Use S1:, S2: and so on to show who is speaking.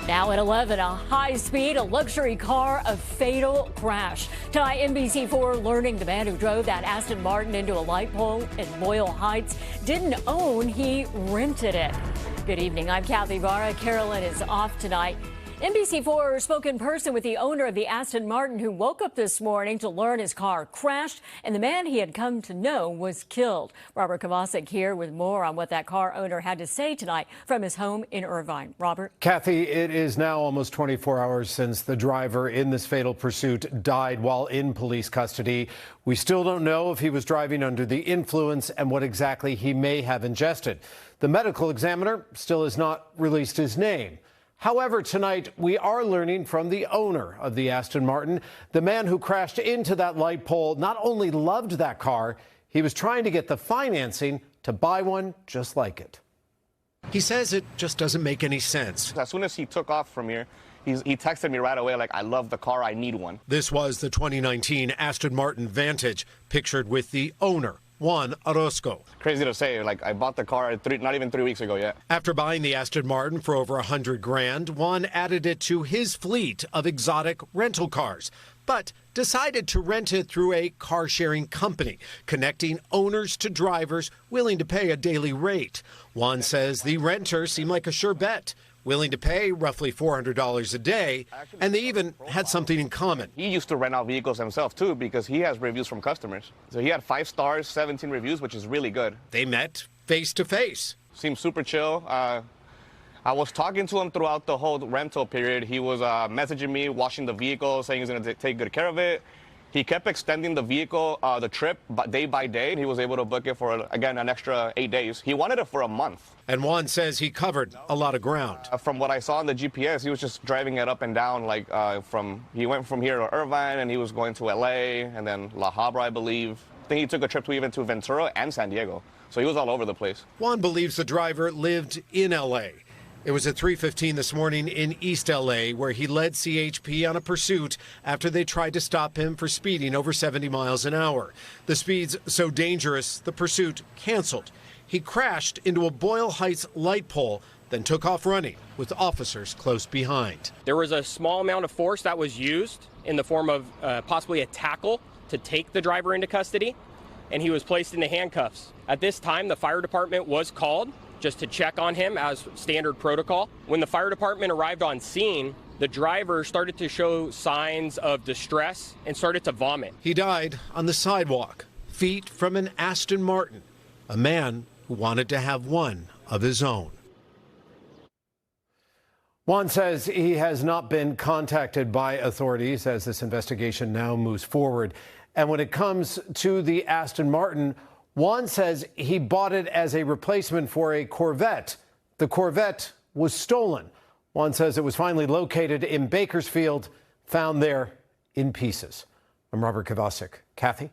S1: Now at 11, a high-speed, a luxury car, a fatal crash. Tonight, NBC4 learning the man who drove that Aston Martin into a light pole in Boyle Heights didn't own, he rented it. Good evening, I'm Kathy Vara. Carolyn is off tonight. NBC4 spoke in person with the owner of the Aston Martin who woke up this morning to learn his car crashed and the man he had come to know was killed. Robert Kovacik here with more on what that car owner had to say tonight from his home in Irvine. Robert?
S2: Kathy, it is now almost 24 hours since the driver in this fatal pursuit died while in police custody. We still don't know if he was driving under the influence and what exactly he may have ingested. The medical examiner still has not released his name. However, tonight we are learning from the owner of the Aston Martin. The man who crashed into that light pole not only loved that car, he was trying to get the financing to buy one just like it.
S3: He says it just doesn't make any sense.
S4: As soon as he took off from here, he texted me right away like, I love the car, I need one.
S3: This was the 2019 Aston Martin Vantage, pictured with the owner, Juan Orozco.
S4: Crazy to say, like I bought the car not even 3 weeks ago yet.
S3: After buying the Aston Martin for over $100 grand, Juan added it to his fleet of exotic rental cars, but decided to rent it through a car-sharing company, connecting owners to drivers willing to pay a daily rate. Juan says the renter seemed like a sure bet, willing to pay roughly $400 a day, and they even had something in common.
S4: He used to rent out vehicles himself, too, because he has reviews from customers. So he had 5 stars, 17 reviews, which is really good.
S3: They met face-to-face.
S4: Seemed super chill. I was talking to him throughout the whole rental period. He was messaging me, washing the vehicle, saying he's going to take good care of it. He kept extending the vehicle, the trip, day by day, and he was able to book it for, again, an extra 8 days. He wanted it for a month.
S3: And Juan says he covered a lot of ground.
S4: From what I saw on the GPS, he was just driving it up and down, like he went from here to Irvine, and he was going to LA, and then La Habra, I believe. I think he took a trip even to Ventura and San Diego. So he was all over the place.
S3: Juan believes the driver lived in LA. It was at 3:15 this morning in East LA where he led CHP on a pursuit after they tried to stop him for speeding over 70 miles an hour. The speed's so dangerous, the pursuit canceled. He crashed into a Boyle Heights light pole, then took off running with officers close behind.
S5: There was a small amount of force that was used in the form of possibly a tackle to take the driver into custody, and he was placed into handcuffs. At this time, the fire department was called just to check on him as standard protocol. When the fire department arrived on scene, the driver started to show signs of distress and started to vomit.
S3: He died on the sidewalk, feet from an Aston Martin, a man who wanted to have one of his own.
S2: Juan says he has not been contacted by authorities as this investigation now moves forward. And when it comes to the Aston Martin, Juan says he bought it as a replacement for a Corvette. The Corvette was stolen. Juan says it was finally located in Bakersfield, found there in pieces. I'm Robert Kovacik. Kathy?